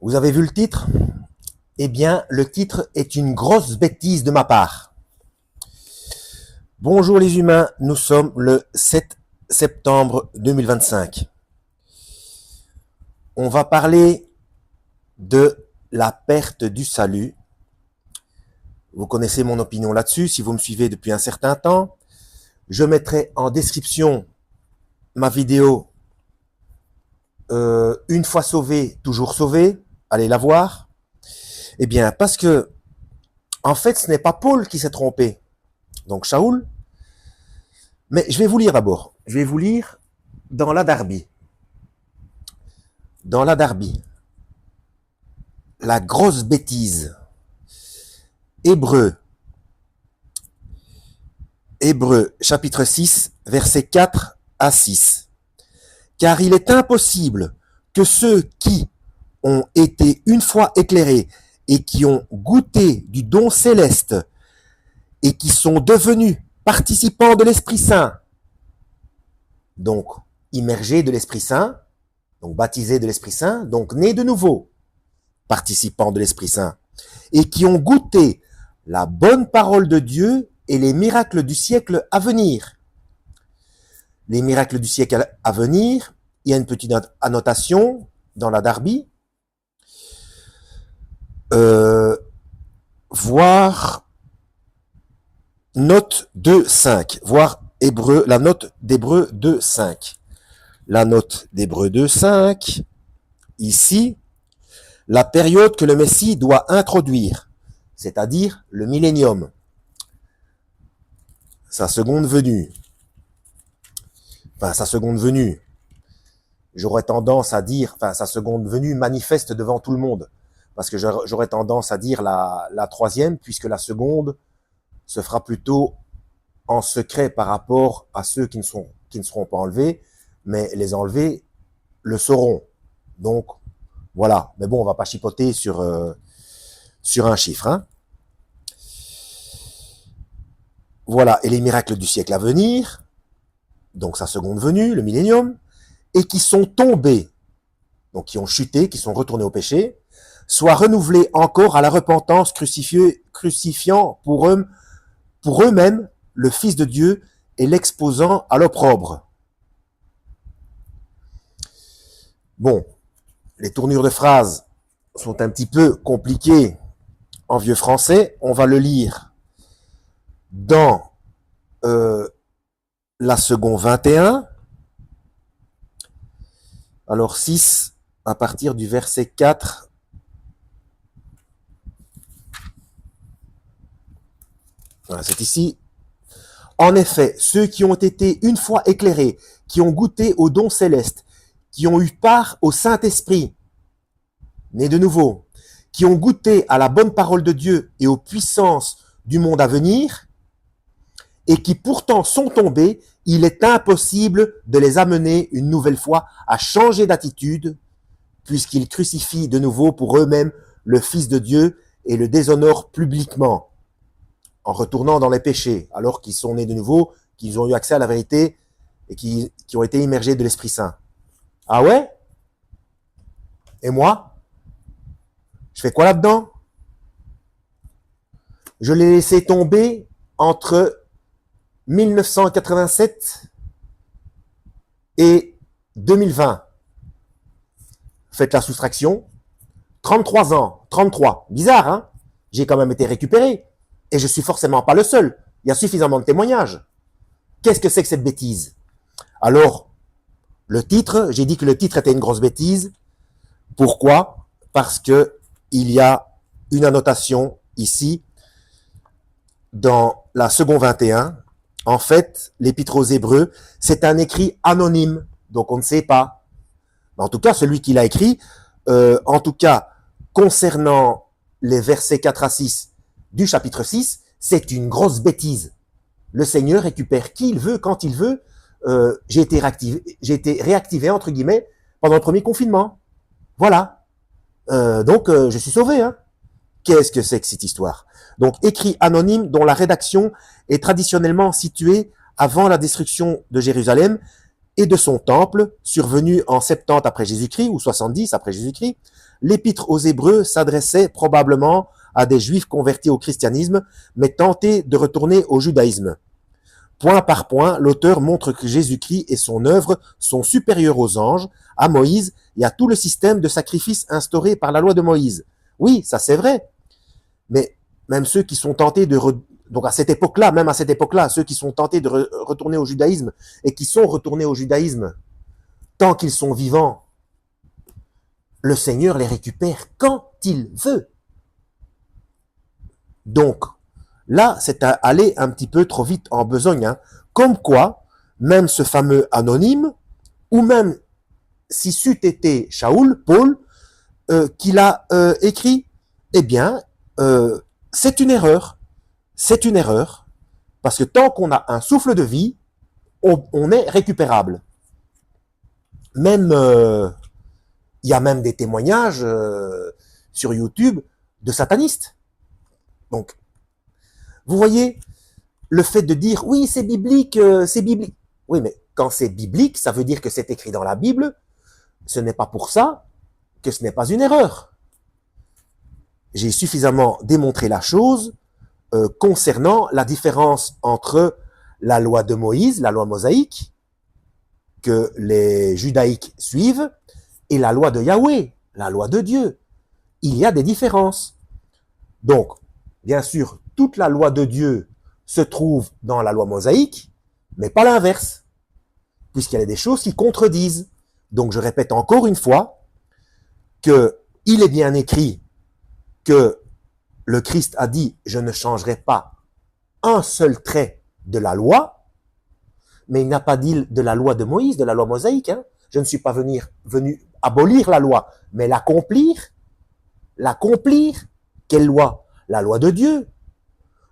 Vous avez vu le titre? Eh bien, le titre est une grosse bêtise de ma part. Bonjour les humains, nous sommes le 7 septembre 2025. On va parler de la perte du salut. Vous connaissez mon opinion là-dessus, si vous me suivez depuis un certain temps. Je mettrai en description ma vidéo une fois sauvé, toujours sauvé. Allez la voir. Eh bien, parce que, en fait, ce n'est pas Paul qui s'est trompé. Donc, Shaoul. Mais je vais vous lire d'abord. Je vais vous lire dans la Darby. Dans la Darby. La grosse bêtise. Hébreux. Hébreux, chapitre 6, versets 4 à 6. Car il est impossible que ceux qui ont été une fois éclairés et qui ont goûté du don céleste et qui sont devenus participants de l'Esprit Saint, donc immergés de l'Esprit Saint, donc baptisés de l'Esprit Saint, donc nés de nouveau, participants de l'Esprit Saint, et qui ont goûté la bonne parole de Dieu et les miracles du siècle à venir. Les miracles du siècle à venir, il y a une petite annotation dans la Darby, voir note 2.5, voir Hébreu, la note d'Hébreu 2.5. La note d'Hébreu 2.5, ici, la période que le Messie doit introduire, c'est-à-dire le millénium, sa seconde venue. Enfin, sa seconde venue, j'aurais tendance à dire, enfin, sa seconde venue manifeste devant tout le monde, parce que j'aurais tendance à dire la troisième, puisque la seconde se fera plutôt en secret par rapport à ceux qui ne seront pas enlevés, mais les enlevés le sauront. Donc, voilà. Mais bon, on va pas chipoter sur un chiffre. Hein. Voilà. Et les miracles du siècle à venir, donc sa seconde venue, le millénium, et qui sont tombés, donc qui ont chuté, qui sont retournés au péché, soient renouvelés encore à la repentance, crucifiant pour eux-mêmes le Fils de Dieu et l'exposant à l'opprobre. Bon, les tournures de phrases sont un petit peu compliquées en vieux français. On va le lire dans la seconde 21. Alors 6, à partir du verset 4. Voilà, c'est ici. En effet, ceux qui ont été une fois éclairés, qui ont goûté au don céleste, qui ont eu part au Saint-Esprit, nés de nouveau, qui ont goûté à la bonne parole de Dieu et aux puissances du monde à venir, et qui pourtant sont tombés, il est impossible de les amener une nouvelle fois à changer d'attitude, puisqu'ils crucifient de nouveau pour eux-mêmes le Fils de Dieu et le déshonorent publiquement, en retournant dans les péchés, alors qu'ils sont nés de nouveau, qu'ils ont eu accès à la vérité et qui ont été immergés de l'Esprit Saint. Ah ouais? Et moi? Je fais quoi là-dedans? Je l'ai laissé tomber entre 1987 et 2020. Faites la soustraction. 33 ans. 33. Bizarre, hein? J'ai quand même été récupéré. Et je suis forcément pas le seul. Il y a suffisamment de témoignages. Qu'est-ce que c'est que cette bêtise? Alors, le titre, j'ai dit que le titre était une grosse bêtise. Pourquoi? Parce que il y a une annotation ici dans la seconde 21. En fait, l'Épître aux Hébreux, c'est un écrit anonyme, donc on ne sait pas. En tout cas, celui qui l'a écrit, en tout cas, concernant les versets 4 à 6 du chapitre 6, c'est une grosse bêtise. Le Seigneur récupère qui il veut, quand il veut. J'ai été réactivé, entre guillemets, pendant le premier confinement. Voilà. Donc, je suis sauvé. Hein. Qu'est-ce que c'est que cette histoire? Donc, écrit anonyme dont la rédaction est traditionnellement située avant la destruction de Jérusalem et de son temple, survenu en 70 après Jésus-Christ ou 70 après Jésus-Christ, l'épître aux Hébreux s'adressait probablement à des Juifs convertis au christianisme, mais tentés de retourner au judaïsme. Point par point, l'auteur montre que Jésus-Christ et son œuvre sont supérieurs aux anges, à Moïse et à tout le système de sacrifice instauré par la loi de Moïse. Oui, ça c'est vrai. Mais même ceux qui sont tentés de... Donc à cette époque-là, même à cette époque-là, ceux qui sont tentés de retourner au judaïsme et qui sont retournés au judaïsme, tant qu'ils sont vivants, le Seigneur les récupère quand il veut. Donc, là, c'est à aller un petit peu trop vite en besogne. Hein. Comme quoi, même ce fameux anonyme, ou même si c'eût été Shaoul, Paul, qui l'a écrit, eh bien, c'est une erreur. C'est une erreur. Parce que tant qu'on a un souffle de vie, on est récupérable. Même, il y a même des témoignages sur YouTube de satanistes. Donc, vous voyez, le fait de dire, oui, c'est biblique, c'est biblique. Oui, mais quand c'est biblique, ça veut dire que c'est écrit dans la Bible. Ce n'est pas pour ça que ce n'est pas une erreur. J'ai suffisamment démontré la chose concernant la différence entre la loi de Moïse, la loi mosaïque, que les judaïques suivent, et la loi de Yahweh, la loi de Dieu. Il y a des différences. Donc, bien sûr, toute la loi de Dieu se trouve dans la loi mosaïque, mais pas l'inverse, puisqu'il y a des choses qui contredisent. Donc, je répète encore une fois que il est bien écrit que le Christ a dit « Je ne changerai pas un seul trait de la loi », mais il n'a pas dit de la loi de Moïse, de la loi mosaïque. Hein. Je ne suis pas venu abolir la loi, mais l'accomplir. L'accomplir, quelle loi? La loi de Dieu.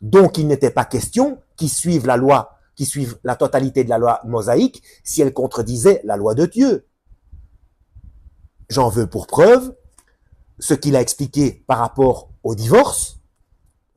Donc, il n'était pas question qu'ils suivent la loi, qu'ils suivent la totalité de la loi mosaïque si elle contredisait la loi de Dieu. J'en veux pour preuve ce qu'il a expliqué par rapport au divorce.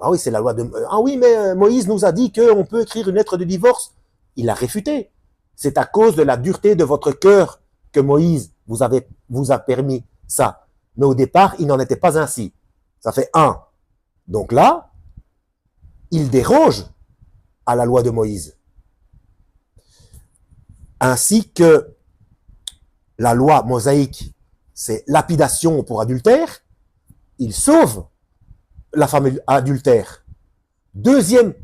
Ah oui, c'est la loi de... Ah oui, mais Moïse nous a dit qu'on peut écrire une lettre de divorce. Il a réfuté. C'est à cause de la dureté de votre cœur que Moïse vous a permis ça. Mais au départ, il n'en était pas ainsi. Ça fait un. Donc là, il déroge à la loi de Moïse. Ainsi que la loi mosaïque, c'est lapidation pour adultère, il sauve la femme adultère. Deuxième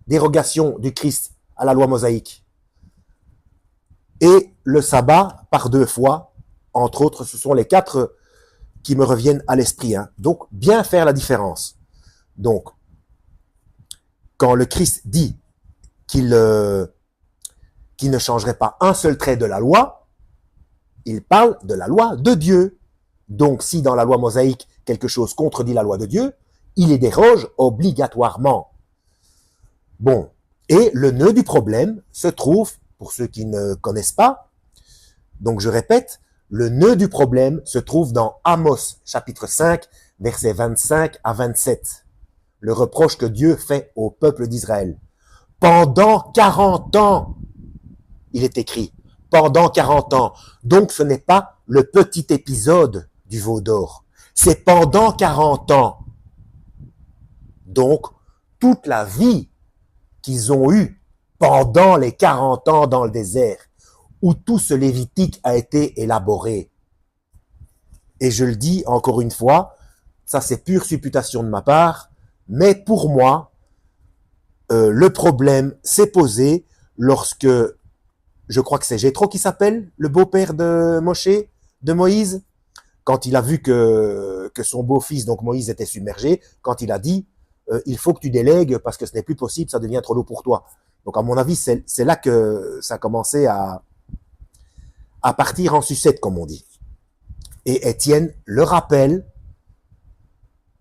dérogation du Christ à la loi mosaïque. Et le sabbat par 2 fois, entre autres, ce sont les 4 qui me reviennent à l'esprit. Hein. Donc, bien faire la différence. Donc, quand le Christ dit qu'il ne changerait pas un seul trait de la loi, il parle de la loi de Dieu. Donc, si dans la loi mosaïque, quelque chose contredit la loi de Dieu, il y déroge obligatoirement. Bon, et le nœud du problème se trouve, pour ceux qui ne connaissent pas, donc je répète, le nœud du problème se trouve dans Amos, chapitre 5, versets 25 à 27. Le reproche que Dieu fait au peuple d'Israël. Pendant 40 ans, il est écrit, pendant 40 ans. Donc ce n'est pas le petit épisode du veau d'or. C'est pendant 40 ans. Donc, toute la vie qu'ils ont eue pendant les 40 ans dans le désert, où tout ce Lévitique a été élaboré. Et je le dis encore une fois, ça c'est pure supputation de ma part, mais pour moi, le problème s'est posé lorsque, je crois que c'est Jéthro qui s'appelle, le beau-père de Moshe, de Moïse, quand il a vu que son beau-fils, donc Moïse, était submergé, quand il a dit, il faut que tu délègues parce que ce n'est plus possible, ça devient trop lourd pour toi. Donc à mon avis, c'est là que ça a commencé à partir en sucette, comme on dit. Et Étienne le rappelle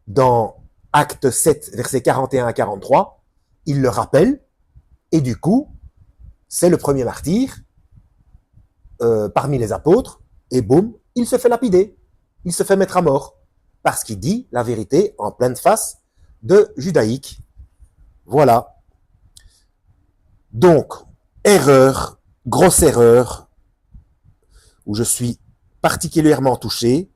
dans Acte 7, versets 41 à 43, il le rappelle, et du coup, c'est le premier martyr parmi les apôtres, et boum, il se fait lapider, il se fait mettre à mort, parce qu'il dit la vérité en pleine face de judaïque. Voilà. Donc, erreur, grosse erreur, où je suis particulièrement touché.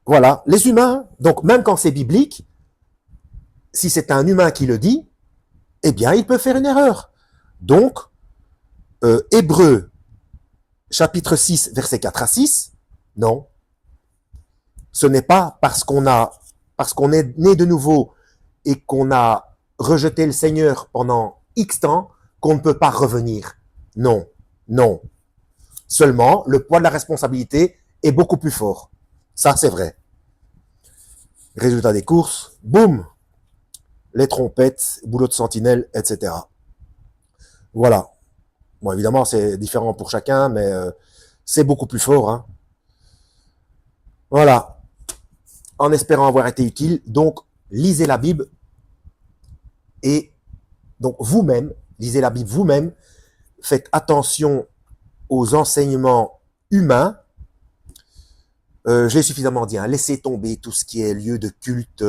Voilà, les humains, donc même quand c'est biblique, si c'est un humain qui le dit, eh bien, il peut faire une erreur. Donc, Hébreux, chapitre 6, versets 4 à 6, non. Ce n'est pas parce qu'on est né de nouveau et qu'on a rejeté le Seigneur pendant X temps qu'on ne peut pas revenir. Non, non. Seulement, le poids de la responsabilité est beaucoup plus fort. Ça, c'est vrai. Résultat des courses, boum, les trompettes, boulot de sentinelle, etc. Voilà. Bon, évidemment, c'est différent pour chacun, mais c'est beaucoup plus fort. Hein. Voilà. En espérant avoir été utile, donc, lisez la Bible et donc vous-même, lisez la Bible vous-même, faites attention aux enseignements humains. J'ai suffisamment dit, hein, laissez tomber tout ce qui est lieu de culte,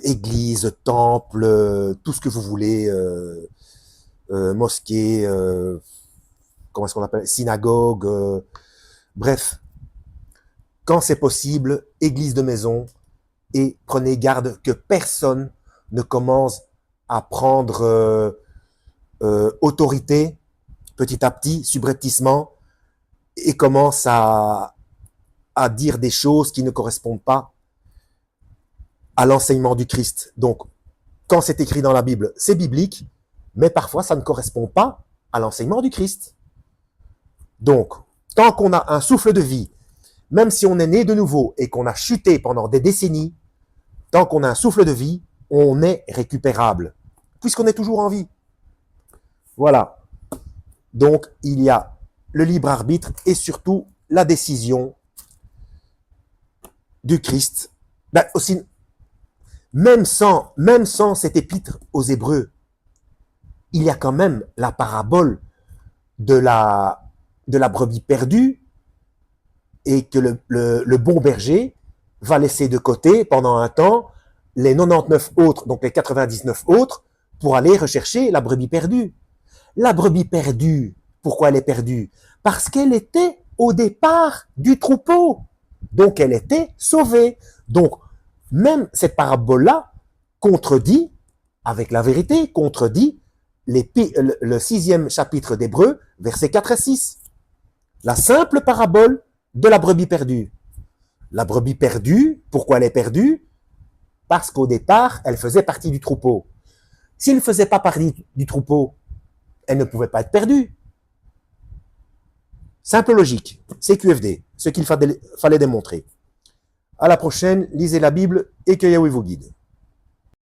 église, temple, tout ce que vous voulez, mosquée, comment est-ce qu'on appelle, synagogue, bref, quand c'est possible, église de maison, et prenez garde que personne ne commence à prendre autorité petit à petit, subrepticement, et commence à dire des choses qui ne correspondent pas à l'enseignement du Christ. Donc, quand c'est écrit dans la Bible, c'est biblique, mais parfois ça ne correspond pas à l'enseignement du Christ. Donc, tant qu'on a un souffle de vie, même si on est né de nouveau et qu'on a chuté pendant des décennies, tant qu'on a un souffle de vie, on est récupérable, puisqu'on est toujours en vie. Voilà. Donc, il y a le libre arbitre et surtout la décision du Christ. Ben, aussi, même sans cet épître aux Hébreux, il y a quand même la parabole de la brebis perdue et que le bon berger va laisser de côté pendant un temps les 99 autres, donc les 99 autres, pour aller rechercher la brebis perdue. La brebis perdue, pourquoi elle est perdue? Parce qu'elle était au départ du troupeau. Donc elle était sauvée. Donc même cette parabole-là contredit, avec la vérité, contredit le 6e chapitre d'Hébreux, versets 4 et 6. La simple parabole de la brebis perdue. La brebis perdue, pourquoi elle est perdue? Parce qu'au départ, elle faisait partie du troupeau. S'il ne faisait pas partie du troupeau, elle ne pouvait pas être perdue. Simple logique, CQFD, ce qu'il fallait démontrer. À la prochaine, lisez la Bible et que Yahweh vous guide.